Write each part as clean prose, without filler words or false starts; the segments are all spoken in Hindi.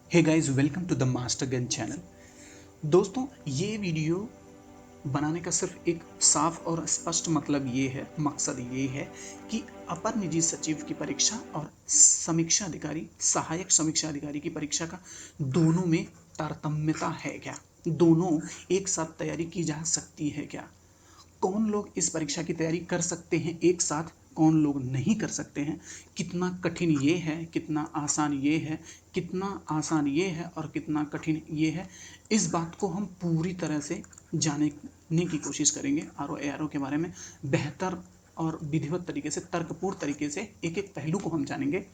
Hey guys, welcome to the master gun channel. दोस्तों, ये वीडियो बनाने का सिर्फ एक साफ और स्पष्ट मतलब ये है, मकसद ये है कि अपर निजी सचिव की परीक्षा और समीक्षा अधिकारी, सहायक समीक्षा अधिकारी की परीक्षा का दोनों में तारतम्यता है क्या, दोनों एक साथ तैयारी की जा सकती है क्या, कौन लोग इस परीक्षा की तैयारी कर सकते हैं एक साथ, कौन लोग नहीं कर सकते हैं, कितना कठिन ये है, कितना आसान ये है, कितना आसान ये है और कितना कठिन ये है। इस बात को हम पूरी तरह से जानने की कोशिश करेंगे। आर ओ के बारे में बेहतर और विधिवत तरीके से, तर्कपूर्ण तरीके से एक एक पहलू को हम जानेंगे,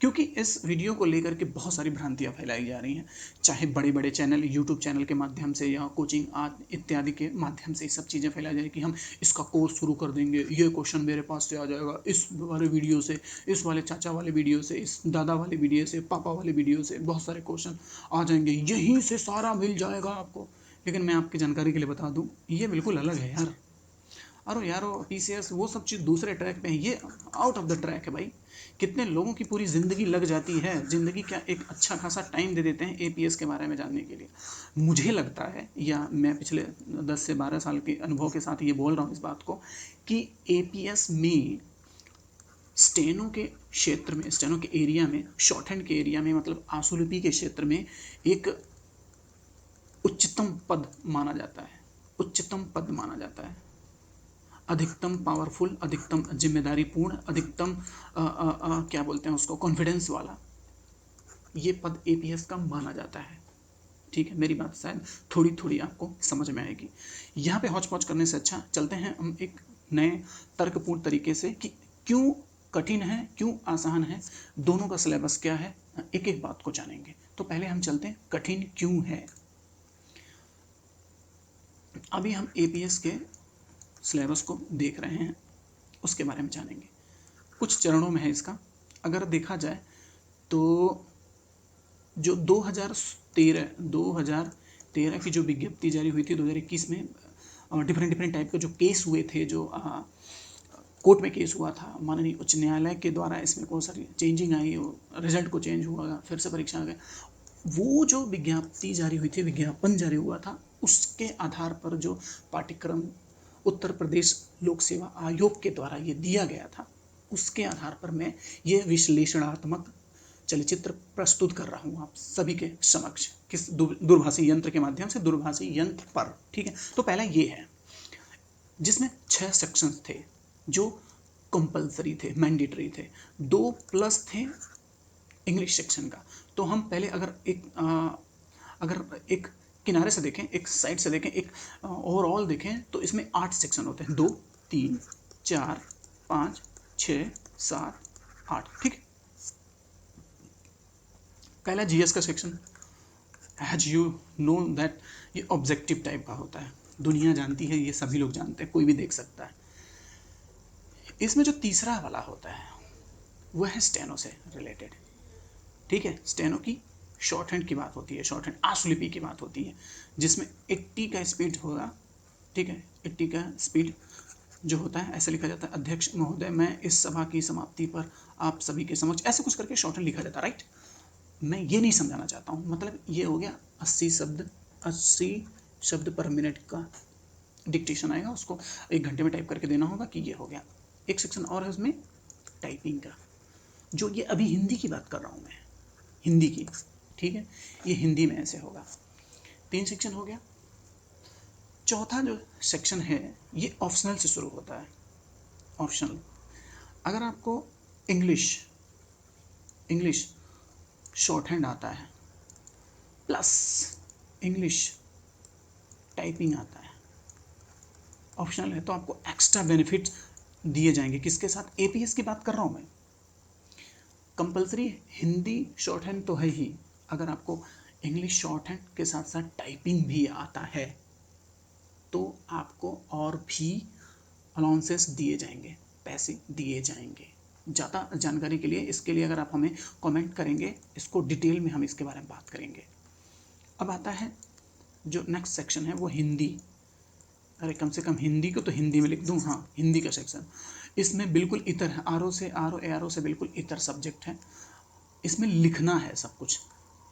क्योंकि इस वीडियो को लेकर के बहुत सारी भ्रांतियाँ फैलाई जा रही हैं, चाहे बड़े बड़े चैनल, यूट्यूब चैनल के माध्यम से या कोचिंग आदि इत्यादि के माध्यम से ये सब चीज़ें फैलाई जा रही कि हम इसका कोर्स शुरू कर देंगे, ये क्वेश्चन मेरे पास से आ जाएगा इस वाले वीडियो से, इस वाले चाचा वाले वीडियो से, इस दादा वाले वीडियो से, पापा वाले वीडियो से बहुत सारे क्वेश्चन आ जाएंगे, यहीं से सारा मिल जाएगा आपको। लेकिन मैं आपकी जानकारी के लिए बता दूँ, ये बिल्कुल अलग है यार। अरे यार, वो पीसीएस वो सब चीज़ दूसरे ट्रैक पे है, ये आउट ऑफ द ट्रैक है भाई। कितने लोगों की पूरी ज़िंदगी लग जाती है, ज़िंदगी क्या एक अच्छा खासा टाइम दे देते हैं एपीएस के बारे में जानने के लिए। मुझे लगता है, या मैं पिछले 10 से 12 साल के अनुभव के साथ ये बोल रहा हूँ इस बात को, कि एपीएस में स्टेनो के क्षेत्र में, स्टेनो के एरिया में, शॉर्ट हैंड के एरिया में, मतलब आशुलिपि के क्षेत्र में एक उच्चतम पद माना जाता है, उच्चतम पद माना जाता है, अधिकतम पावरफुल, अधिकतम जिम्मेदारीपूर्ण, अधिकतम क्या बोलते हैं उसको, कॉन्फिडेंस वाला ये पद एपीएस का माना जाता है। ठीक है, मेरी बात शायद थोड़ी थोड़ी आपको समझ में आएगी। यहाँ पे हौच पौच करने से अच्छा चलते हैं हम एक नए तर्कपूर्ण तरीके से कि क्यों कठिन है, क्यों आसान है, दोनों का सिलेबस क्या है, एक एक बात को जानेंगे। तो पहले हम चलते हैं कठिन क्यों है। अभी हम एपीएस के सिलेबस को देख रहे हैं, उसके बारे में जानेंगे। कुछ चरणों में है इसका। अगर देखा जाए तो जो 2013 की जो विज्ञप्ति जारी हुई थी 2021 में, डिफरेंट डिफरेंट टाइप के जो केस हुए थे, जो कोर्ट में केस हुआ था, माननीय उच्च न्यायालय के द्वारा इसमें बहुत सारी चेंजिंग आई, रिजल्ट को चेंज हुआ, फिर से परीक्षा आ गए, वो जो विज्ञप्ति जारी हुई थी, विज्ञापन जारी हुआ था, उसके आधार पर जो पाठ्यक्रम उत्तर प्रदेश लोक सेवा आयोग के द्वारा ये दिया गया था, उसके आधार पर मैं ये विश्लेषणात्मक चलचित्र प्रस्तुत कर रहा हूँ आप सभी के समक्ष, किस दूरभाषी यंत्र के माध्यम से, दूरभाषी यंत्र पर। ठीक है, तो पहला ये है जिसमें 6 सेक्शंस थे जो कंपलसरी थे, मैंडेटरी थे, 2 प्लस थे इंग्लिश सेक्शन का। तो हम पहले अगर एक किनारे से देखें, एक साइड से देखें, एक ओवरऑल देखें, तो इसमें 8 सेक्शन होते हैं, 2 3 4 5 6 7 8। ठीक है, पहला जीएस का section, as you know that ये ऑब्जेक्टिव टाइप का होता है, दुनिया जानती है, ये सभी लोग जानते हैं, कोई भी देख सकता है। इसमें जो तीसरा वाला होता है वह है स्टेनो से रिलेटेड। ठीक है, स्टेनो की शॉर्ट हैंड की बात होती है, शॉर्ट हैंड आशुलिपि की बात होती है, जिसमें 80 का स्पीड होगा। ठीक है, 80 का स्पीड जो होता है, ऐसे लिखा जाता है, अध्यक्ष महोदय, मैं इस सभा की समाप्ति पर आप सभी के समक्ष, ऐसे कुछ करके शॉर्ट हैंड लिखा जाता है, राइट। मैं ये नहीं समझाना चाहता हूँ, मतलब ये हो गया 80 शब्द पर मिनट का डिक्टेशन आएगा, उसको 1 घंटे में टाइप करके देना होगा कि ये हो गया। एक सेक्शन और है उसमें टाइपिंग का, जो ये अभी हिंदी की बात कर रहा हूँ मैं, हिंदी की। ठीक है, ये हिंदी में ऐसे होगा। 3 सेक्शन हो गया। चौथा जो सेक्शन है ये ऑप्शनल से शुरू होता है, ऑप्शनल। अगर आपको इंग्लिश शॉर्ट हैंड आता है प्लस इंग्लिश टाइपिंग आता है, ऑप्शनल है, तो आपको एक्स्ट्रा बेनिफिट्स दिए जाएंगे। किसके साथ? एपीएस की बात कर रहा हूँ मैं। कंपलसरी हिंदी शॉर्ट हैंड तो है ही, अगर आपको इंग्लिश शॉर्ट हैंड के साथ साथ टाइपिंग भी आता है तो आपको और भी अलाउंसेस दिए जाएंगे, पैसे दिए जाएंगे। ज़्यादा जानकारी के लिए, इसके लिए अगर आप हमें कमेंट करेंगे, इसको डिटेल में हम इसके बारे में बात करेंगे। अब आता है जो नेक्स्ट सेक्शन है वो हिंदी। अरे कम से कम हिंदी को तो हिंदी में लिख दूँ, हाँ, हिंदी का सेक्शन। इसमें बिल्कुल इतर है, आर ओ से बिल्कुल इतर सब्जेक्ट है, इसमें लिखना है सब कुछ।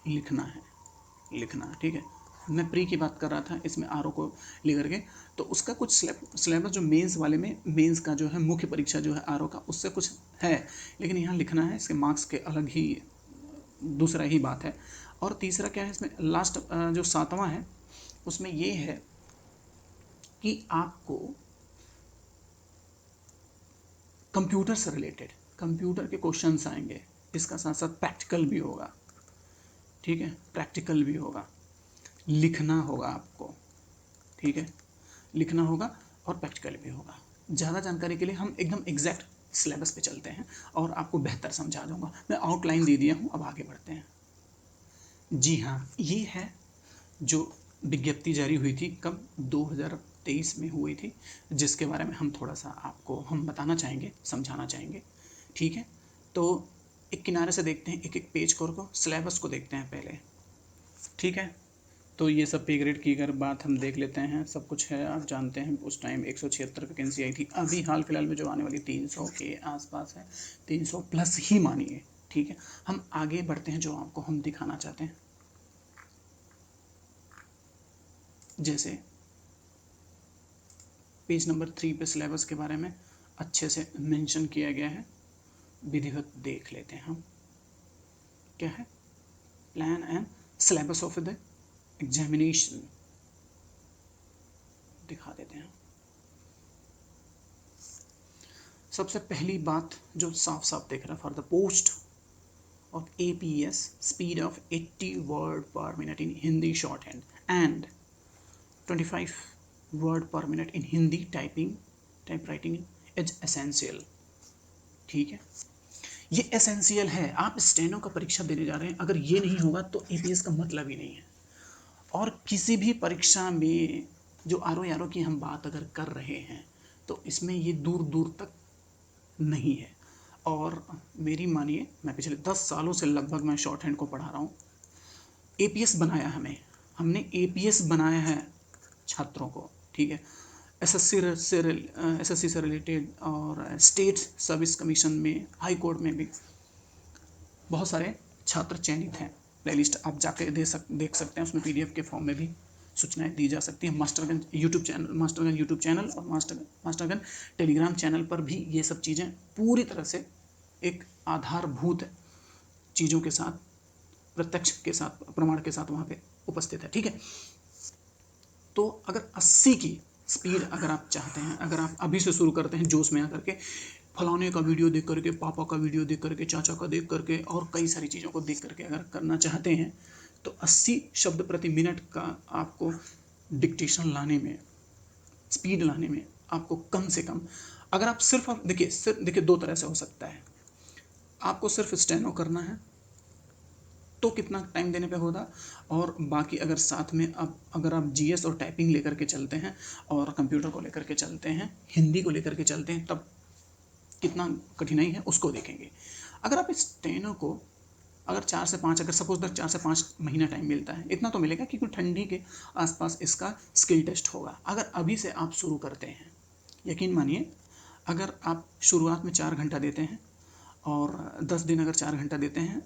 लिखना है, ठीक है। मैं प्री की बात कर रहा था इसमें आर को लेकर के, तो उसका कुछ सिलेबस जो मेंस वाले में, मेंस का जो है मुख्य परीक्षा जो है आर का, उससे कुछ है, लेकिन यहाँ लिखना है, इसके मार्क्स के अलग ही दूसरा ही बात है। और तीसरा क्या है इसमें, लास्ट जो 7वां है उसमें ये है कि आपको कंप्यूटर से रिलेटेड कंप्यूटर के क्वेश्चंस आएंगे, इसका साथ साथ प्रैक्टिकल भी होगा, ठीक है, प्रैक्टिकल भी होगा, लिखना होगा आपको, ठीक है, लिखना होगा और प्रैक्टिकल भी होगा। ज़्यादा जानकारी के लिए हम एकदम एग्जैक्ट सिलेबस पे चलते हैं और आपको बेहतर समझा दूंगा। मैं आउटलाइन दे दिया हूँ, अब आगे बढ़ते हैं। जी हाँ, ये है जो विज्ञप्ति जारी हुई थी, कब, 2023 में हुई थी, जिसके बारे में हम थोड़ा सा आपको हम बताना चाहेंगे, समझाना चाहेंगे, ठीक है। तो एक किनारे से देखते हैं, एक एक पेज को सिलेबस को देखते हैं पहले, ठीक है। तो ये सब पे ग्रेड की अगर बात हम देख लेते हैं, सब कुछ है, आप जानते हैं उस टाइम 176 वैकेंसी आई थी, अभी हाल फिलहाल में जो आने वाली 300 के आसपास है, 300 प्लस ही मानिए, ठीक है। हम आगे बढ़ते हैं, जो आपको हम दिखाना चाहते हैं, जैसे पेज नंबर 3 पे सिलेबस के बारे में अच्छे से मेंशन किया गया है, विधिवत देख लेते हैं हम, क्या है, plan and syllabus of the examination, दिखा देते हैं। सबसे पहली बात जो साफ साफ दिख रहा है, for the post of APS speed of 80 word पर minute in Hindi short hand and 25 word पर minute in Hindi type writing is essential, ठीक है। ये एसेंशियल है, आप स्टेनो का परीक्षा देने जा रहे हैं, अगर ये नहीं होगा तो APS का मतलब ही नहीं है। और किसी भी परीक्षा में जो RO की हम बात अगर कर रहे हैं, तो इसमें ये दूर दूर तक नहीं है। और मेरी मानिए, मैं पिछले 10 सालों से लगभग मैं शॉर्ट हैंड को पढ़ा रहा हूँ। APS बनाया हमने APS बनाया है छात्रों को, ठीक है। SSC से रिलेटेड और स्टेट सर्विस कमीशन में, हाई कोर्ट में भी बहुत सारे छात्र चयनित हैं। प्लेलिस्ट आप जाके देख सकते हैं, उसमें PDF के फॉर्म में भी सूचनाएं दी जा सकती हैं। मास्टरगन यूट्यूब चैनल और मास्टरगन टेलीग्राम चैनल पर भी ये सब चीज़ें पूरी तरह से एक आधारभूत चीज़ों के साथ, प्रत्यक्ष के साथ, प्रमाण के साथ वहाँ पे उपस्थित है, ठीक है। तो अगर 80 की स्पीड अगर आप चाहते हैं, अगर आप अभी से शुरू करते हैं जोश में आकर के, फलाने का वीडियो देख करके, पापा का वीडियो देख करके, चाचा का देख करके और कई सारी चीज़ों को देख करके अगर करना चाहते हैं, तो 80 शब्द प्रति मिनट का आपको डिक्टेशन लाने में, स्पीड लाने में आपको कम से कम, अगर आप सिर्फ देखिए 2 तरह से हो सकता है। आपको सिर्फ स्टेनो करना है तो कितना टाइम देने पे होगा, और बाकी अगर साथ में अगर आप GS और टाइपिंग लेकर के चलते हैं और कंप्यूटर को लेकर के चलते हैं, हिंदी को लेकर के चलते हैं, तब कितना कठिनाई है उसको देखेंगे। अगर आप स्टेनो को अगर 4 से 5, अगर सपोज दैट 4 से 5 महीना टाइम मिलता है, इतना तो मिलेगा क्योंकि ठंडी के आसपास इसका स्किल टेस्ट होगा। अगर अभी से आप शुरू करते हैं, यकीन मानिए, अगर आप शुरुआत में 4 घंटा देते हैं और 10 दिन अगर 4 घंटा देते हैं,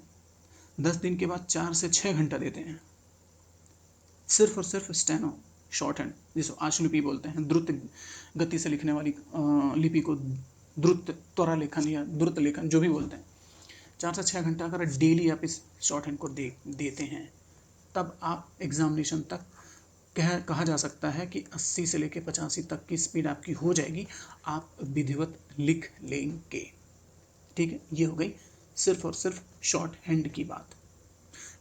10 दिन के बाद 4 से 6 घंटा देते हैं, सिर्फ और सिर्फ स्टेनो शॉर्ट हैंड, जिसे आशुलिपि बोलते हैं, द्रुत गति से लिखने वाली लिपि को द्रुत त्वरा लेखन या द्रुत लेखन जो भी बोलते हैं, 4 से 6 घंटा अगर डेली आप इस शॉर्ट हैंड को देते हैं, तब आप एग्जामिनेशन तक कहा जा सकता है कि 80 से लेकर 85 तक की स्पीड आपकी हो जाएगी, आप विधिवत लिख लेंगे, ठीक है। ये हो गई सिर्फ और सिर्फ शॉर्ट हैंड की बात।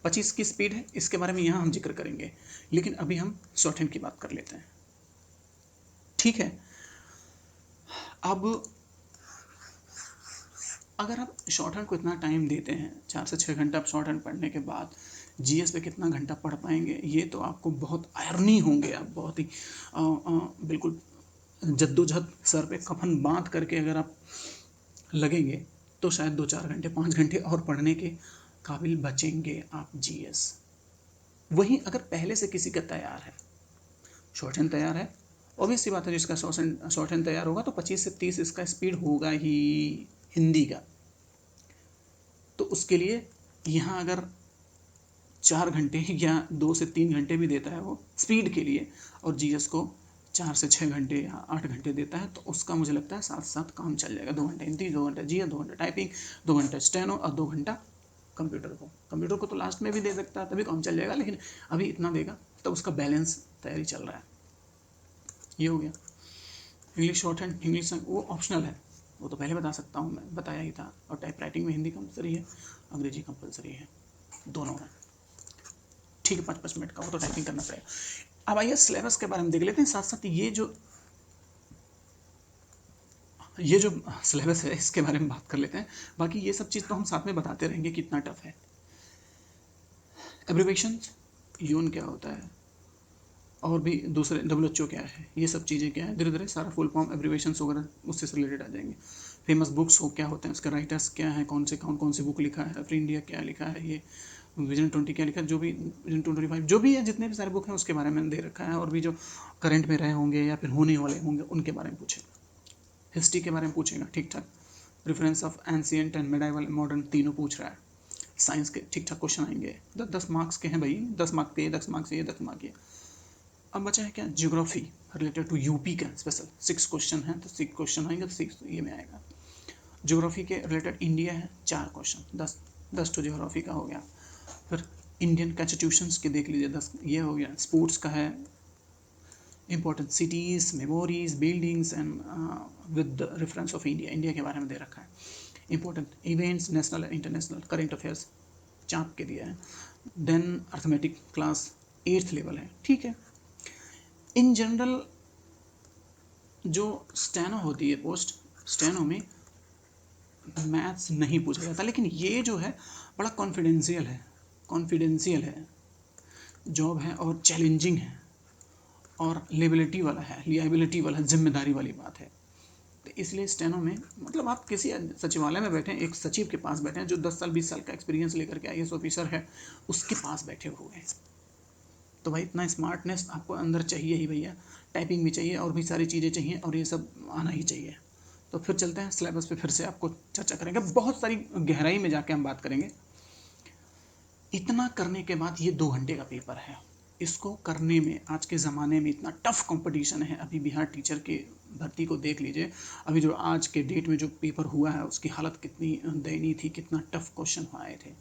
25 की स्पीड है, इसके बारे में यहाँ हम जिक्र करेंगे, लेकिन अभी हम शॉर्ट हैंड की बात कर लेते हैं, ठीक है। अब अगर आप शॉर्ट हैंड को इतना टाइम देते हैं, 4 से 6 घंटा आप शॉर्ट हैंड पढ़ने के बाद GS पे कितना घंटा पढ़ पाएंगे, ये तो आपको बहुत आयरनी होंगे, आप बहुत ही बिल्कुल जद्दोजहद, सर पे कफन बांध करके अगर आप लगेंगे, तो शायद 2-4 घंटे 5 घंटे और पढ़ने के काबिल बचेंगे आप GS। वहीं अगर पहले से किसी का तैयार है, शॉर्ट हैंड तैयार है, ऑब्वियस सी बात है, जिसका शॉर्ट हैंड तैयार होगा तो 25 से 30 इसका स्पीड होगा ही हिंदी का। तो उसके लिए यहाँ अगर 4 घंटे या 2 से 3 घंटे भी देता है वो स्पीड के लिए, और जीएस को 4 से 6 घंटे या 8 घंटे देता है, तो उसका मुझे लगता है साथ साथ काम चल जाएगा। 2 घंटे हिंदी, 2 घंटे जीएस, 2 घंटे टाइपिंग, 2 घंटे स्टेनो और 2 घंटा कंप्यूटर को तो लास्ट में भी दे सकता है, तभी काम चल जाएगा, लेकिन अभी इतना देगा, तब उसका बैलेंस तैयारी चल रहा है। ये हो गया। इंग्लिश शॉर्ट हैंड, इंग्लिश वो ऑप्शनल है, वो तो पहले बता सकता हूँ, मैं बताया ही था। और टाइप राइटिंग में हिंदी कंपलसरी है, अंग्रेजी कंपलसरी है, दोनों है। ठीक है, 5-5 मिनट का वो तो टाइपिंग करना पड़ेगा। अब आइए सिलेबस के बारे में देख लेते हैं, साथ साथ ये जो सिलेबस है इसके बारे में बात कर लेते हैं। बाकी ये सब चीज़ तो हम साथ में बताते रहेंगे कितना टफ है। एब्रिवेशन, यून क्या होता है, और भी दूसरे WHO क्या है, ये सब चीज़ें क्या है, धीरे धीरे सारा फुल फॉर्म एब्रिवेशन वगैरह उससे रिलेटेड आ जाएंगे। फेमस बुक्स हो क्या होते हैं, उसके राइटर्स क्या हैं, कौन सी बुक लिखा है, फ्री इंडिया क्या लिखा है, ये विजन 20 क्या लिखा है, जो भी विजन 25 जो भी है, जितने भी सारे बुक हैं उसके बारे में दे रखा है। और भी जो करंट में रहे होंगे या फिर होने वाले होंगे उनके बारे में पूछेगा। हिस्ट्री के बारे में पूछेगा ठीक ठाक, preference of ancient and medieval modern तीनों पूछ रहा है। साइंस के ठीक ठाक क्वेश्चन आएंगे, 10 मार्क्स के हैं भाई, 10 मार्क्स के, 10 मार्क्स ये, 10 मार्क्स ये। अब बचा है क्या, ज्योग्राफी रिलेटेड टू यूपी का स्पेशल 6 क्वेश्चन है, तो 6 क्वेश्चन आएंगे, तो 6 ये में आएगा। ज्योग्राफी के रिलेटेड इंडिया है, 4 क्वेश्चन, 10 तो ज्योग्राफी का हो गया। फिर इंडियन कॉन्स्टिट्यूशंस के देख लीजिए, 10 ये हो गया। स्पोर्ट्स का है, important cities, memories, buildings and with reference of India, India के बारे में दे रखा है। Important events, national international, current affairs चाप के दिया है। Then arithmetic class 8th level है, ठीक है। इन जनरल जो स्टेनो होती है, पोस्ट स्टेनो में मैथ्स नहीं पूछा जाता, लेकिन ये जो है बड़ा कॉन्फिडेंशियल है जॉब है, और चैलेंजिंग है, और लिएबिलिटी वाला है, जिम्मेदारी वाली बात है। तो इसलिए स्टेनो में मतलब आप किसी सचिवालय में बैठे हैं, एक सचिव के पास बैठे हैं जो 10 साल 20 साल का एक्सपीरियंस लेकर के IAS ऑफिसर है, उसके पास बैठे हुए हैं। तो भाई इतना स्मार्टनेस आपको अंदर चाहिए ही भैया, टाइपिंग भी चाहिए और भी सारी चीज़ें चाहिए, और ये सब आना ही चाहिए। तो फिर चलते हैं सिलेबस पे, फिर से आपको चर्चा करेंगे, बहुत सारी गहराई में जाके हम बात करेंगे। इतना करने के बाद ये 2 घंटे का पेपर है, इसको करने में आज के ज़माने में इतना टफ कंपटीशन है। अभी बिहार टीचर के भर्ती को देख लीजिए, अभी जो आज के डेट में जो पेपर हुआ है उसकी हालत कितनी दयनीय थी, कितना टफ क्वेश्चन आए थे।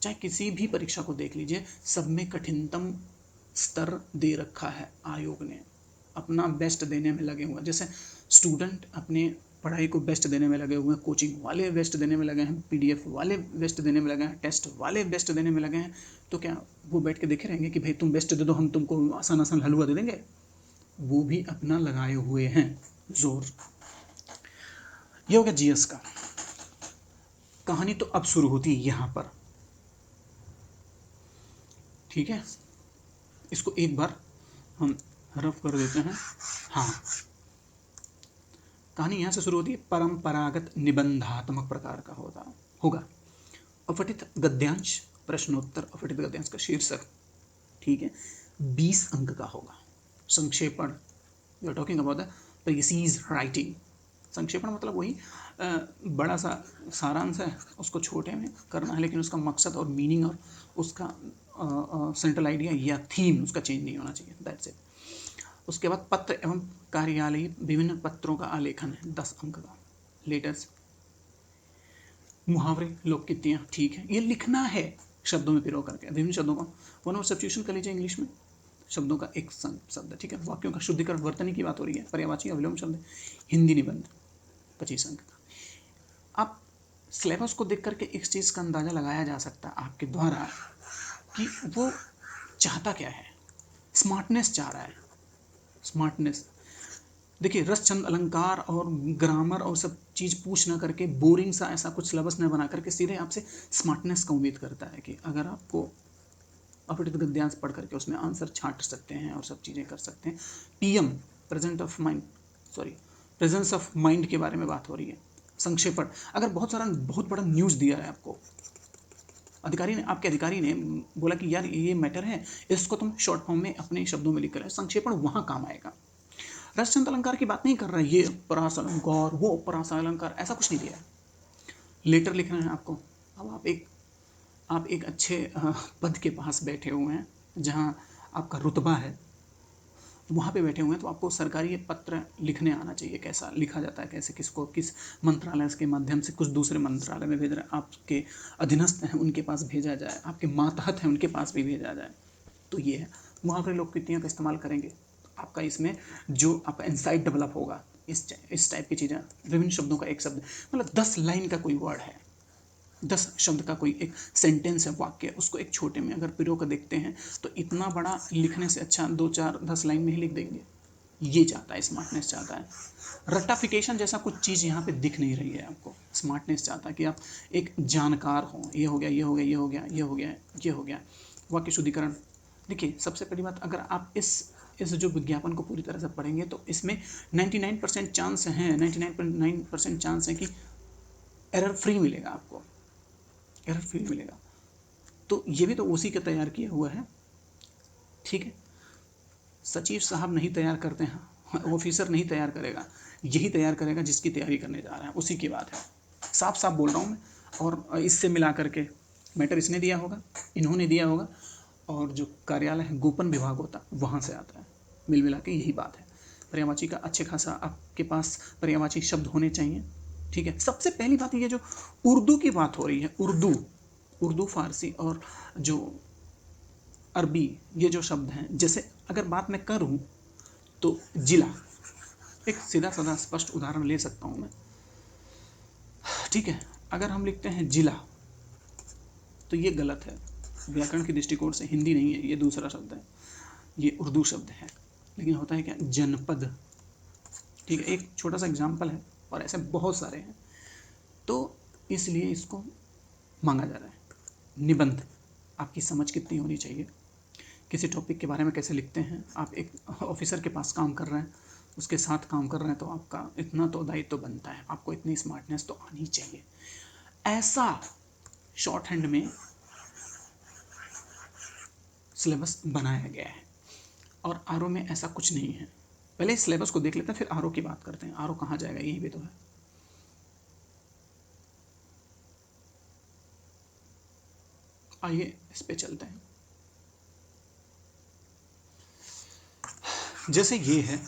चाहे किसी भी परीक्षा को देख लीजिए, सब में कठिनतम स्तर दे रखा है आयोग ने, अपना बेस्ट देने में लगे हुए हैं। जैसे स्टूडेंट अपने पढ़ाई को बेस्ट देने में लगे हुए हैं, कोचिंग वाले बेस्ट देने में लगे हैं, PDF वाले बेस्ट देने में लगे हैं, टेस्ट वाले बेस्ट देने में लगे हैं, तो क्या वो बैठ के देखे रहेंगे कि भाई तुम बेस्ट दे दो, हम तुमको आसान आसान हलवा दे देंगे? वो भी अपना लगाए हुए हैं जोर। ये हो गया GS का। कहानी तो अब शुरू होती है यहाँ पर, ठीक है। इसको एक बार हम रफ कर देते हैं। हाँ, कहानी यहाँ से शुरू होती है, परंपरागत निबंधात्मक प्रकार का होगा। अपठित गद्यांश, प्रश्नोत्तर अपठित गद्यांश का शीर्षक, ठीक है, 20 अंक का होगा। संक्षेपण, we are talking about the precis writing. संक्षेपण मतलब वही बड़ा सा सारांश है, उसको छोटे में करना है, लेकिन उसका मकसद और मीनिंग और उसका सेंट्रल आइडिया या थीम उसका चेंज नहीं होना चाहिए, दैट्स इट। उसके बाद पत्र एवं कार्यालयीय विभिन्न पत्रों का आलेखन है, 10 अंक का। लेटर्स, मुहावरे, लोककितियाँ, ठीक है, ये लिखना है शब्दों में पिरो करके, विभिन्न शब्दों का वन ऑफ सब्स्टिट्यूशन कर लीजिए इंग्लिश में, शब्दों का एक शब्द, ठीक है। वाक्यों का शुद्धिकरण, वर्तनी की बात हो रही है, पर्यायवाची अविलोम शब्द। हिंदी निबंध 25 अंक का। आप सिलेबस को देख करके एक चीज़ का अंदाज़ा लगाया जा सकता है आपके द्वारा कि वो चाहता क्या है, स्मार्टनेस चाह रहा है। स्मार्टनेस देखिए, रस छंद अलंकार और ग्रामर और सब चीज़ पूछ ना करके, बोरिंग सा ऐसा कुछ सिलेबस न बना करके सीधे आपसे स्मार्टनेस का उम्मीद करता है कि अगर आपको अपठित गद्यांश पढ़ करके उसमें आंसर छांट सकते हैं और सब चीज़ें कर सकते हैं। PM, प्रेजेंस ऑफ माइंड के बारे में बात हो रही है। संक्षेपण, अगर बहुत बड़ा न्यूज़ दिया है आपको, आपके अधिकारी ने बोला कि यार ये मैटर है, इसको तुम शॉर्ट फॉर्म में अपने शब्दों में लिख कर, संक्षेपण वहाँ काम आएगा। रसचंद अलंकार की बात नहीं कर रहा है, ये परास अलंकार, वो परास अलंकार, ऐसा कुछ नहीं दिया है। लेटर लिखना है आपको। अब आप एक अच्छे पद के पास बैठे हुए हैं, जहाँ आपका रुतबा है, वहाँ पे बैठे हुए हैं, तो आपको सरकारी पत्र लिखने आना चाहिए, कैसा लिखा जाता है, कैसे किसको किस मंत्रालय के माध्यम से कुछ दूसरे मंत्रालय में भेज रहे हैं, आपके अधीनस्थ हैं उनके पास भेजा जाए, आपके मातहत हैं उनके पास भी भेजा जाए। तो ये है, वहाँ पर लोग कृतियों का इस्तेमाल करेंगे तो आपका इसमें जो आपका इंसाइट डेवलप होगा, इस टाइप की चीज़ें, विभिन्न शब्दों का एक शब्द, मतलब 10 लाइन का कोई वर्ड है, 10 शब्द का कोई एक सेंटेंस है, वाक्य, उसको एक छोटे में अगर पिरो कर देखते हैं तो इतना बड़ा लिखने से अच्छा 2 4 10 लाइन में ही लिख देंगे। ये चाहता है, स्मार्टनेस चाहता है। रट्टाफिकेशन जैसा कुछ चीज़ यहाँ पे दिख नहीं रही है आपको। स्मार्टनेस चाहता है कि आप एक जानकार हो, ये हो गया, ये हो गया, ये हो गया, ये हो गया, ये हो गया। वाक्य शुद्धिकरण, देखिए सबसे पहली बात, अगर आप इस जो विज्ञापन को पूरी तरह से पढ़ेंगे तो इसमें 99% चांस हैं, 99.9% चांस है कि एरर फ्री मिलेगा आपको, एरर फ्री मिलेगा। तो ये भी तो उसी का तैयार किया हुआ है, ठीक है। सचिव साहब नहीं तैयार करते हैं, ऑफिसर नहीं तैयार करेगा, यही तैयार करेगा जिसकी तैयारी करने जा रहा है, उसी की बात है। साफ साफ बोल रहा हूँ मैं। और इससे मिला करके मैटर इसने दिया होगा, इन्होंने दिया होगा, और जो कार्यालय है, गोपन विभाग होता, वहाँ से आता है। मिल मिला के यही बात है। पर्यायवाची का अच्छे खासा आपके पास पर्यायवाची शब्द होने चाहिए, ठीक है। सबसे पहली बात ये जो उर्दू की बात हो रही है, उर्दू फारसी और जो अरबी, ये जो शब्द हैं, जैसे अगर बात मैं करूं तो जिला, एक सीधा साधा स्पष्ट उदाहरण ले सकता हूं मैं, ठीक है। अगर हम लिखते हैं जिला तो ये गलत है, व्याकरण के दृष्टिकोण से हिंदी नहीं है, ये दूसरा शब्द है, ये उर्दू शब्द है। लेकिन होता है क्या, जनपद, ठीक है। एक छोटा सा एग्जाम्पल है और ऐसे बहुत सारे हैं, तो इसलिए इसको मांगा जा रहा है। निबंध, आपकी समझ कितनी होनी चाहिए, किसी टॉपिक के बारे में कैसे लिखते हैं। आप एक ऑफिसर के पास काम कर रहे हैं, उसके साथ काम कर रहे हैं, तो आपका इतना तो दायित्व तो बनता है, आपको इतनी स्मार्टनेस तो आनी चाहिए। ऐसा शॉर्ट हैंड में सिलेबस बनाया गया है, और आरओ में ऐसा कुछ नहीं है। पहले सिलेबस को देख लेते हैं, फिर आरओ की बात करते हैं। आरओ कहाँ जाएगा, यही भी तो है। आइए इस पे चलते हैं। जैसे ये है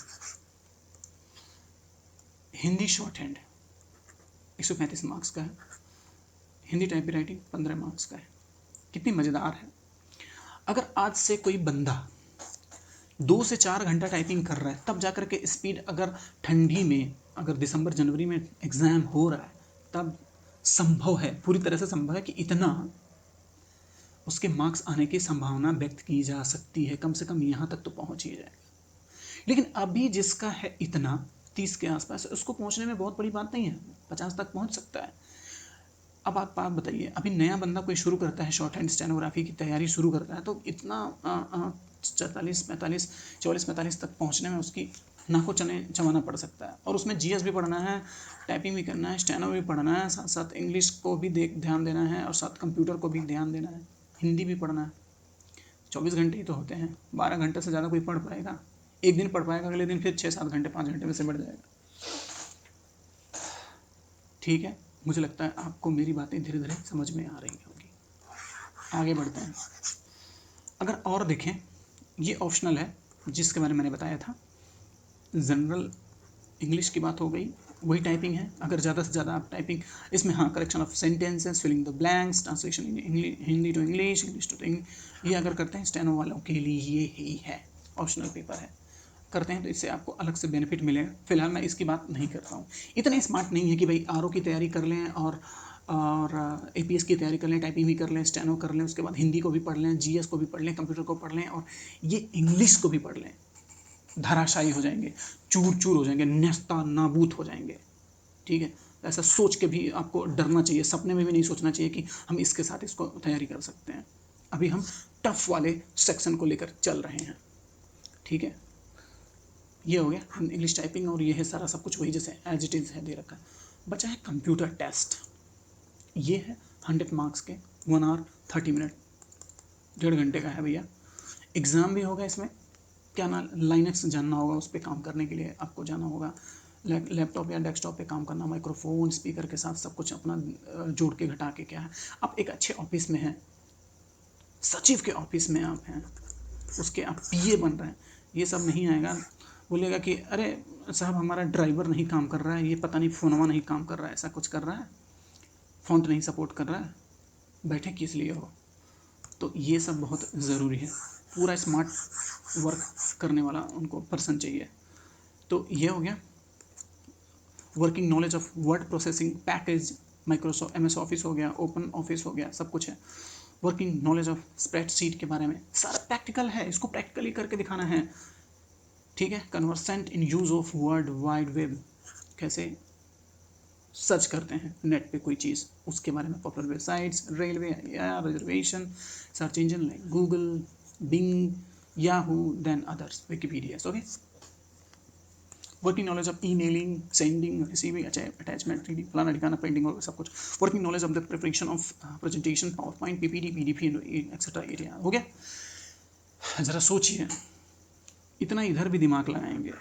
हिंदी शॉर्ट हैंड, 135 मार्क्स का है। हिंदी टाइप राइटिंग 15 मार्क्स का है। कितनी मज़ेदार है। अगर आज से कोई बंदा 2 से 4 घंटा टाइपिंग कर रहा है, तब जाकर के स्पीड, अगर ठंडी में, अगर दिसंबर जनवरी में एग्ज़ाम हो रहा है, तब संभव है, पूरी तरह से संभव है कि इतना उसके मार्क्स आने की संभावना व्यक्त की जा सकती है, कम से कम यहाँ तक तो पहुँच ही जाएगा। लेकिन अभी जिसका है इतना 30 के आसपास, उसको पहुँचने में बहुत बड़ी बात नहीं है, 50 तक पहुँच सकता है। अब आप बात बताइए, अभी नया बंदा कोई शुरू करता है, शॉर्ट हैंड स्टेनोग्राफी की तैयारी शुरू करता है, तो इतना 44-45 तक पहुँचने में उसकी नाको चबाना पड़ सकता है। और उसमें जीएस भी पढ़ना है, टाइपिंग भी करना है, स्टेनो भी पढ़ना है, साथ साथ इंग्लिश को भी ध्यान देना है, और साथ कंप्यूटर को भी ध्यान देना है, हिंदी भी पढ़ना है। 24 घंटे ही तो होते हैं, 12 घंटे से ज़्यादा कोई पढ़ पाएगा? एक दिन पढ़ पाएगा, अगले दिन फिर 6-7 घंटे 5 घंटे में से बढ़ जाएगा, ठीक है। मुझे लगता है आपको मेरी बातें धीरे धीरे समझ में आ रही होंगी। आगे बढ़ते हैं। अगर और देखें, ये ऑप्शनल है, जिसके बारे में मैंने बताया था। जनरल इंग्लिश की बात हो गई, वही टाइपिंग है। अगर ज़्यादा से ज़्यादा आप टाइपिंग इसमें, हाँ, correction of sentences, filling the blanks, translation Hindi to English, English to English, ये अगर करते हैं स्टेनो वालों के लिए ये ही है, ऑप्शनल पेपर है। करते हैं तो इससे आपको अलग से बेनिफिट मिलेगा। फिलहाल मैं इसकी बात नहीं कर रहा हूँ। इतने स्मार्ट नहीं है कि भाई आरओ की तैयारी कर लें और एपीएस की तैयारी कर लें, टाइपिंग भी कर लें, स्टेनो कर लें, उसके बाद हिंदी को भी पढ़ लें, जीएस को भी पढ़ लें, कंप्यूटर को पढ़ लें, और ये इंग्लिश को भी पढ़ लें। धराशायी हो जाएंगे, चूर चूर हो जाएंगे, नेस्ता नाबूद हो जाएंगे, ठीक है। ऐसा सोच के भी आपको डरना चाहिए, सपने में भी नहीं सोचना चाहिए कि हम इसके साथ इसको तैयारी कर सकते हैं। अभी हम टफ वाले सेक्शन को लेकर चल रहे हैं, ठीक है। ये हो गया इंग्लिश टाइपिंग, और ये है सारा सब कुछ वही जैसे एज इट इज़ है दे रखा है। बचा है कंप्यूटर टेस्ट। ये है 100 मार्क्स के, 1 आवर 30 मिनट, 1.5 घंटे का है भैया। एग्ज़ाम भी होगा इसमें। क्या ना, लाइनक्स जानना होगा, उस पर काम करने के लिए आपको जाना होगा, लैपटॉप या डेस्कटॉप पे काम करना, माइक्रोफोन स्पीकर के साथ सब कुछ अपना जोड़ के घटा के, क्या है, आप एक अच्छे ऑफिस में हैं, सचिव के ऑफिस में आप हैं, उसके आप पीए बन रहे हैं, ये सब नहीं आएगा। बोलेगा कि अरे साहब हमारा ड्राइवर नहीं काम कर रहा है, ये पता नहीं फ़ोनवा नहीं काम कर रहा है, ऐसा कुछ कर रहा है, फ़ॉन्ट नहीं सपोर्ट कर रहा है, बैठे किस लिए हो। तो ये सब बहुत ज़रूरी है। पूरा स्मार्ट वर्क करने वाला उनको पर्सन चाहिए। तो ये हो गया working knowledge of word processing package, Microsoft MS office हो गया, ओपन ऑफिस हो गया, सब कुछ है। वर्किंग नॉलेज ऑफ स्प्रेडशीट के बारे में सारा प्रैक्टिकल है, इसको प्रैक्टिकली करके दिखाना है। ठीक है। Conversant in use of world wide web, कैसे सर्च करते हैं नेट पे कोई चीज़, उसके बारे में। पॉपुलर वेबसाइट्स, रेलवे या reservation, search engine like Google, Bing, Yahoo, then others, Wikipedia. Okay. Working knowledge of emailing, sending, receiving, attachment, फलाना ठिकाना, पेंडिंग और सब कुछ। Working knowledge of the preparation of presentation, power point, PPT, PDF etcetera area. हो गया। ज़रा सोचिए, इतना इधर भी दिमाग लगाएंगे,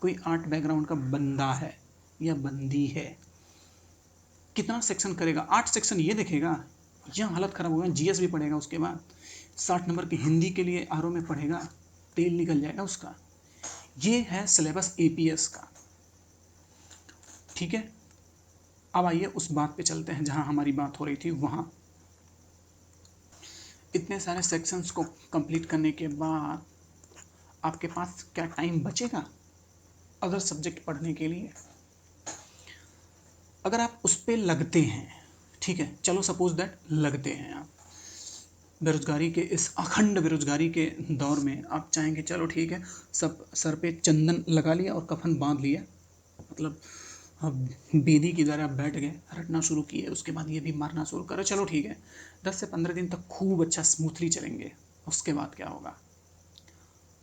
कोई आर्ट बैकग्राउंड का बंदा है या बंदी है, कितना सेक्शन करेगा? 8 सेक्शन ये देखेगा, यहाँ हालत ख़राब होगा। GS भी पढ़ेगा, उसके बाद 60 नंबर की हिंदी के लिए RO में पढ़ेगा, तेल निकल जाएगा उसका। ये है सिलेबस APS का। ठीक है। अब आइए उस बात पे चलते हैं जहाँ हमारी बात हो रही थी। वहाँ इतने सारे सेक्शंस को कंप्लीट करने के बाद आपके पास क्या टाइम बचेगा अदर सब्जेक्ट पढ़ने के लिए? अगर आप उस पर लगते हैं, ठीक है, चलो सपोज दैट लगते हैं आप, बेरोजगारी के इस अखंड बेरोजगारी के दौर में आप चाहेंगे चलो ठीक है, सब सर पे चंदन लगा लिया और कफन बांध लिया, मतलब अब बेदी की तरह बैठ गए, रटना शुरू किए, उसके बाद ये भी मारना शुरू करो, चलो ठीक है, 10 से 15 दिन तक खूब अच्छा स्मूथली चलेंगे। उसके बाद क्या होगा?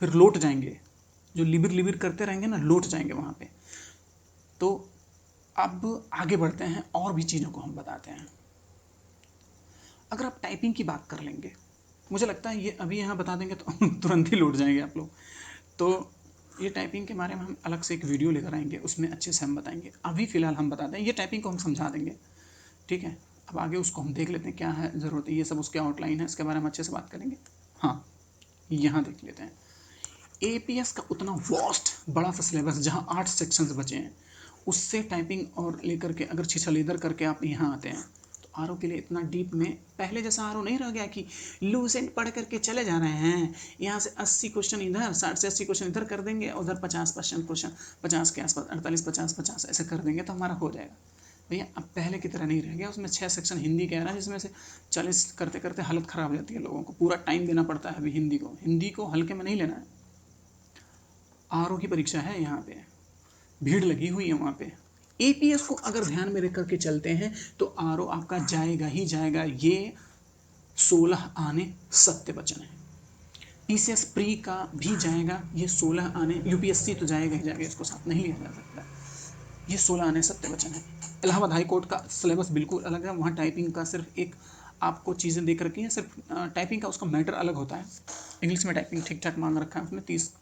फिर लौट जाएंगे, जो लिबिर लिबिर करते रहेंगे ना, लौट जाएंगे वहाँ पे। तो अब आगे बढ़ते हैं और भी चीज़ों को हम बताते हैं। अगर आप टाइपिंग की बात कर लेंगे, मुझे लगता है ये अभी यहाँ बता देंगे तो तुरंत ही लौट जाएंगे आप लोग। तो ये टाइपिंग के बारे में हम अलग से एक वीडियो लेकर आएंगे, उसमें अच्छे से हम बताएंगे। अभी फ़िलहाल हम बताते हैं, ये टाइपिंग को हम समझा देंगे, ठीक है। अब आगे उसको हम देख लेते हैं क्या है ज़रूरत है, ये सब उसके आउटलाइन है, इसके बारे में अच्छे से बात करेंगे। हाँ, यहाँ देख लेते हैं। APS का उतना वास्ट बड़ा सा सिलेबस, जहाँ 8 सेक्शंस बचे हैं, उससे टाइपिंग और लेकर के अगर छिछलेदर करके आप यहाँ आते हैं तो RO के लिए इतना डीप में पहले जैसा RO नहीं रह गया कि लूसेंट पढ़ करके चले जा रहे हैं, यहाँ से 80 क्वेश्चन इधर, 60 से 80 क्वेश्चन इधर कर देंगे, उधर 50% क्वेश्चन 50 के आसपास, 48, 50, 50 ऐसे कर देंगे तो हमारा हो जाएगा। भैया अब पहले की तरह नहीं रह गया। उसमें 6 सेक्शन हिंदी के आ रहा है, जिसमें से 40 करते करते हालत ख़राब हो जाती है लोगों को, पूरा टाइम देना पड़ता है। अभी हिंदी को हल्के में नहीं लेना है। RO की परीक्षा है, यहाँ पे भीड़ लगी हुई है वहाँ पे। APS को अगर ध्यान में रख करके चलते हैं तो RO आपका जाएगा ही जाएगा। ये 16 आने सत्य वचन है। PCS प्री का भी जाएगा, ये 16 आने। UPSC तो जाएगा ही जाएगा, इसको साथ नहीं लिया जा सकता। ये 16 आने सत्य वचन है। इलाहाबाद हाई कोर्ट का सिलेबस बिल्कुल अलग है। वहाँ टाइपिंग का सिर्फ एक आपको चीज़ें दे करके है, सिर्फ टाइपिंग का उसका मैटर अलग होता है। इंग्लिश में टाइपिंग ठीक ठाक मांग रखा है उसने, 30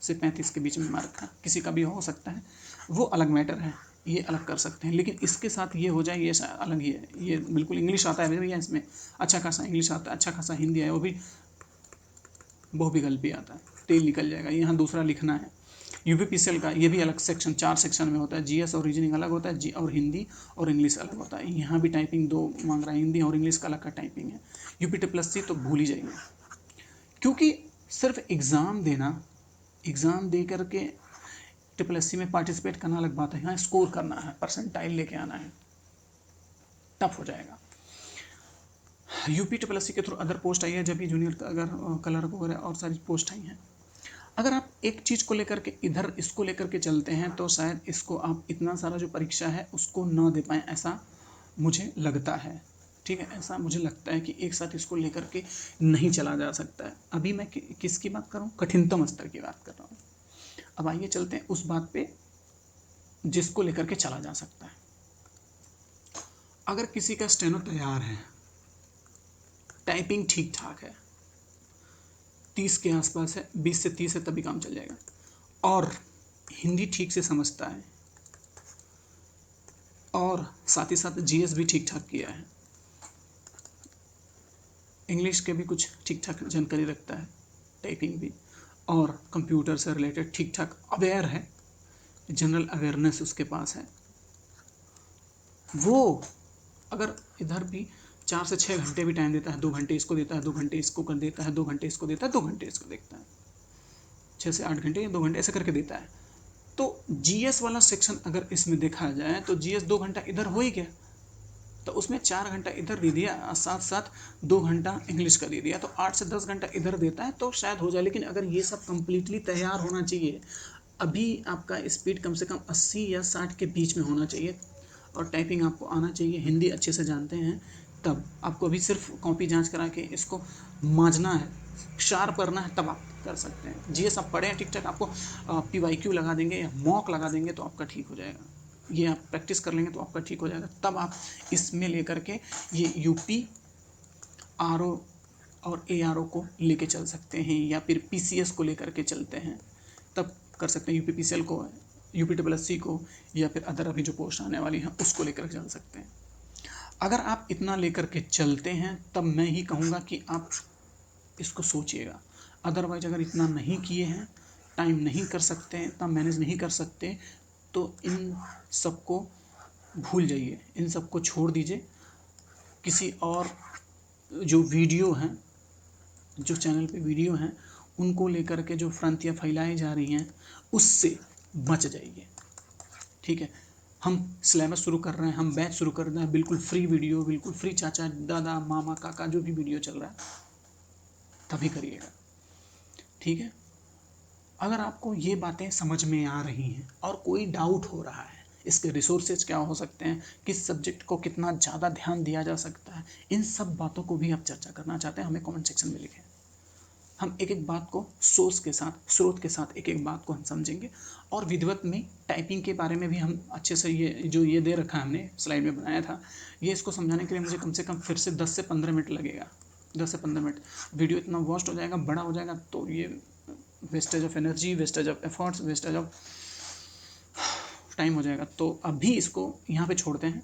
से 35 के बीच में मार रखा है, किसी का भी हो सकता है, वो अलग मैटर है, ये अलग कर सकते हैं। लेकिन इसके साथ ये हो जाए, ये अलग ही है। ये बिल्कुल इंग्लिश आता है भैया, इसमें अच्छा खासा इंग्लिश आता है, अच्छा खासा हिंदी है, वो भी बहुविकल्प भी आता है, तेल निकल जाएगा। यहाँ दूसरा लिखना है। UPPCL का ये भी अलग सेक्शन, 4 सेक्शन में होता है। GS और रीजनिंग अलग होता है, जी और हिंदी और इंग्लिश अलग होता है। यहाँ भी टाइपिंग 2 मांग रहा है, हिंदी और इंग्लिश का अलग का टाइपिंग है। UPSC तो भूल ही जाइए, क्योंकि सिर्फ एग्ज़ाम देना, एग्ज़ाम दे करके SSC में पार्टिसिपेट करना अलग बात है, यहाँ स्कोर करना है, परसेंटाइल लेके आना है, टफ हो जाएगा। UPSC के थ्रू अदर पोस्ट आई है, जब भी जूनियर का अगर कलर वगैरह और सारी पोस्ट आई हैं। अगर आप एक चीज़ को लेकर के इधर इसको लेकर के चलते हैं तो शायद इसको आप इतना सारा जो परीक्षा है उसको ना दे पाएँ, ऐसा मुझे लगता है। ठीक है, ऐसा मुझे लगता है कि एक साथ इसको लेकर के नहीं चला जा सकता है। अभी मैं किसकी बात कर रहा हूँ? कठिनतम स्तर की बात कर रहा हूँ। अब आइए चलते हैं उस बात पे जिसको लेकर के चला जा सकता है। अगर किसी का स्टेनो तैयार है, टाइपिंग ठीक ठाक है, 30 के आसपास है, 20 से 30 है, तभी काम चल जाएगा, और हिंदी ठीक से समझता है और साथ ही साथ GS भी ठीक ठाक किया है, इंग्लिश के भी कुछ ठीक ठाक जानकारी रखता है, टाइपिंग भी, और कंप्यूटर से रिलेटेड ठीक ठाक अवेयर है, जनरल अवेयरनेस उसके पास है। वो अगर इधर भी 4 से 6 घंटे भी टाइम देता है, 2 घंटे इसको देता है, 2 घंटे इसको कर देता है, 2 घंटे इसको देता है, 2 घंटे इसको देखता है, 6 से 8 घंटे या 2 घंटे ऐसे करके देता है। तो जीएस वाला सेक्शन अगर इसमें देखा जाए तो जीएस 2 घंटा इधर हो ही गया, तो उसमें 4 घंटा इधर दे दिया, साथ साथ 2 घंटा इंग्लिश का दे दिया, तो 8 से 10 घंटा इधर देता है तो शायद हो जाए। लेकिन अगर ये सब कंप्लीटली तैयार होना चाहिए, अभी आपका स्पीड कम से कम 80 या 60 के बीच में होना चाहिए, और टाइपिंग आपको आना चाहिए, हिंदी अच्छे से जानते हैं, तब आपको अभी सिर्फ कॉपी जांच करा के इसको मांझना है, शार्प करना है, तब आप कर सकते हैं। जीएस आप पढ़े हैं ठीक ठाक, आपको PYQ लगा देंगे या मॉक लगा देंगे तो आपका ठीक हो जाएगा, ये आप प्रैक्टिस कर लेंगे तो आपका ठीक हो जाएगा। तब आप इसमें लेकर के ये यूपी RO और ARO को लेके चल सकते हैं, या फिर PCS को लेकर के चलते हैं, तब कर सकते हैं। UPPCL को, UPSSC को, या फिर अदर अभी जो पोस्ट आने वाली हैं उसको लेकर चल सकते हैं। अगर आप इतना लेकर के चलते हैं तब मैं ही कहूँगा कि आप इसको सोचिएगा। अदरवाइज अगर इतना नहीं किए हैं, टाइम नहीं कर सकते हैं, इतना मैनेज नहीं कर सकते, तो इन सबको भूल जाइए, इन सबको छोड़ दीजिए। किसी और जो वीडियो हैं, जो चैनल पे वीडियो हैं, उनको लेकर के जो भ्रांतियाँ फैलाई जा रही हैं उससे बच जाइए, ठीक है। हम सिलेबस शुरू कर रहे हैं, हम बैच शुरू कर रहे हैं, बिल्कुल फ्री वीडियो, बिल्कुल फ्री, चाचा दादा मामा काका जो भी वीडियो चल रहा है तभी करिएगा, ठीक है। अगर आपको ये बातें समझ में आ रही हैं और कोई डाउट हो रहा है, इसके रिसोर्सेज क्या हो सकते हैं, किस सब्जेक्ट को कितना ज़्यादा ध्यान दिया जा सकता है, इन सब बातों को भी आप चर्चा करना चाहते हैं, हमें कमेंट सेक्शन में लिखें। हम एक एक बात को सोर्स के साथ, स्रोत के साथ एक एक बात को हम समझेंगे। और विधिवत में टाइपिंग के बारे में भी हम अच्छे से, ये जो ये दे रखा है हमने स्लाइड में बनाया था, ये इसको समझाने के लिए मुझे कम से कम फिर से 10 से 15 मिनट लगेगा। 10 से 15 मिनट वीडियो इतना वॉस्ट हो जाएगा, बड़ा हो जाएगा, तो ये wastage of energy, wastage of efforts, wastage of time हो जाएगा। तो अभी इसको यहाँ पे छोड़ते हैं।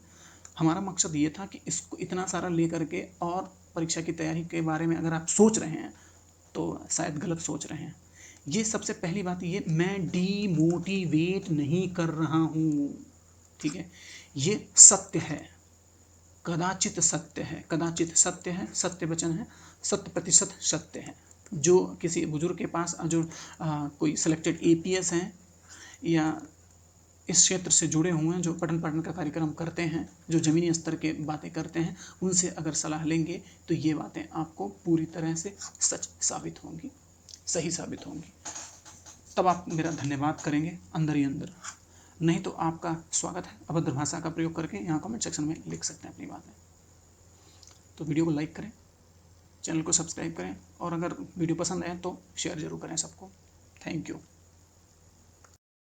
हमारा मकसद ये था कि इसको इतना सारा ले करके, और परीक्षा की तैयारी के बारे में अगर आप सोच रहे हैं तो शायद गलत सोच रहे हैं। ये सबसे पहली बात, ये मैं डीमोटिवेट नहीं कर रहा हूँ, ठीक है। ये सत्य है, कदाचित सत्य है, कदाचित सत्य है, सत्य वचन है, 100% सत्य है। जो किसी बुजुर्ग के पास जो कोई सिलेक्टेड APS हैं या इस क्षेत्र से जुड़े हुए हैं, जो पठन पाठन का कार्यक्रम करते हैं, जो ज़मीनी स्तर के बातें करते हैं, उनसे अगर सलाह लेंगे तो ये बातें आपको पूरी तरह से सच साबित होंगी, सही साबित होंगी। तब आप मेरा धन्यवाद करेंगे अंदर ही अंदर। नहीं तो आपका स्वागत है अभद्र भाषा का प्रयोग करके यहाँ कमेंट सेक्शन में लिख सकते हैं अपनी बातें। तो वीडियो को लाइक करें, चैनल को सब्सक्राइब करें, और अगर वीडियो पसंद आए तो शेयर ज़रूर करें सबको। Thank you.